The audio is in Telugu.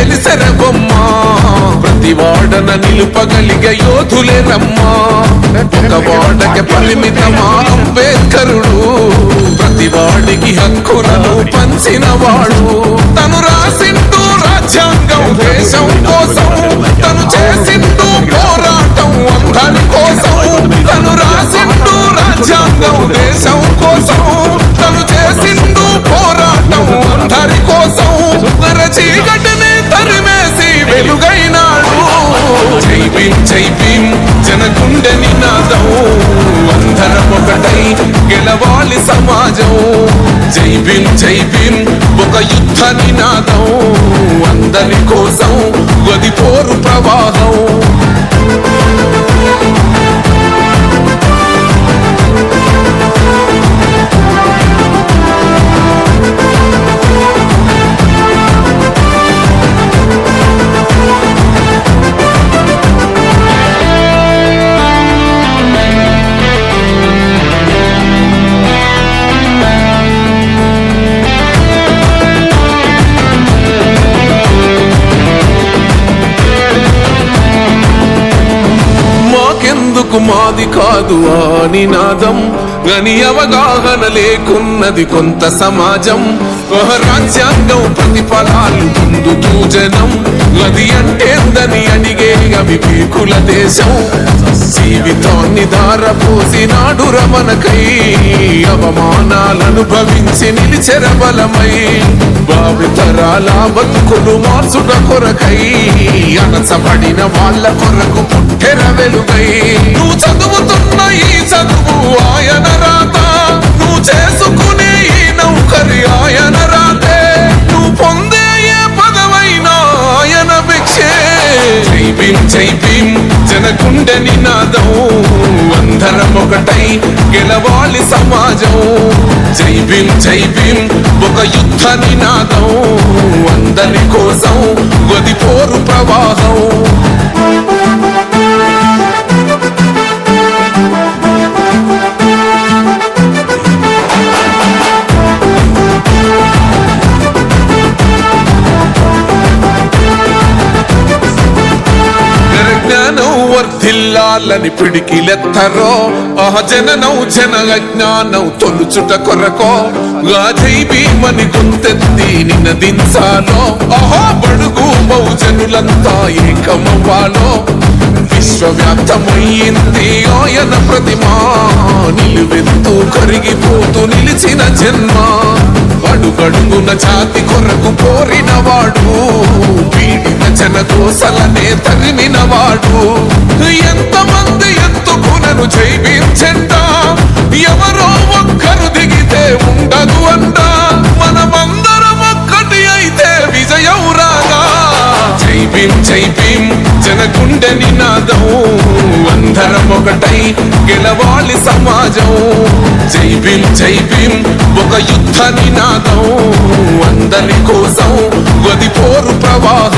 తెలిసెర బొమ్మ ప్రతి వాడన నిలుపగలిగే యోధులే రమ్మా ఒక వాడకి పరిమితమా అంబేద్కరుడు ప్రతి వాడికి హక్కులను పంచిన వాడు తను రాసింటూ రాజ్యాంగం దేశం కోసం తను చేసింటూ పోరాటం అందరి కోసం తను రాసింటూ రాజ్యాంగం దేశం కోసం తను చేసింటూ పోరాటం అందరి కోసం చీకటిని తరిమేసి వెలుగైనాడు జై భీమ్ జై భీమ్ జనగుండె నినాదం అందరం ఒకటై గెలవాలి సమాజం జై భీమ్ ఒక యుద్ధ నినాదం అందరి కోసం గది పోరు ప్రవాహం మాది కాదు ఆ నినాదం గని అవగాహన లేకున్నది కొంత సమాజం రాజ్యాంగం ప్రతిఫలాలు పొందుతూ జనం అది అంటేందని అడిగే అవివేకుల దేశం జీవితాన్ని ధారపోసినాడు రమణకై అవమానాలను భవించి నిలిచెర బలమై భావితరాల బతుకులు మార్చుట కొరకై అణచబడిన వాళ్ళ కొరకు పుట్టెర వెలుగై నువ్వు చదువుతున్న ఈ చదువు ఆయన రాత నువ్వు చేసుకునే ఈ నౌకరి ఆయన రాతే నువ్వు పొందే ఏ పదవైనా ఆయన భిక్షే జై భీమ్ జనగుండె నినాదం అందరం ఒకటై గెలవాలి సమాజం జై భీమ్ ఒక యుద్ధ నినాదం అందరి కోసం గది పోరు ప్రవాహం వర్ధిల్లాలని పిడికిలెత్తరో జననం జన అజ్ఞానం తొలుచుట కొరకో జై భీమని గొంతెత్తి నినదించాలో బడుగు బహుజనులంతా ఏకమవ్వాలో విశ్వవ్యాప్తమయ్యింది ఆయన ప్రతిమా నిలువెత్తు కరిగిపోతూ నిలిచిన జన్మ అడుగడుగున జాతి కొరకు కోరినవాడు పీడిత జనకోసలనే తరిమినవాడు ఎంతమంది ఎత్తుకునను జై భీమ్ జెండా ఎవరో ఒక్కరు దిగితే ఉండదు అంట మనమందరం ఒక్కటి అయితే విజయం రాగా జై భీమ్ జనగుండె నినాదం అందరం ఒకటై గెలవాలి సమాజం జై భీమ్ ఒక యుద్ధ నినాదం అందరి కోసం గది పోరు ప్రవాహం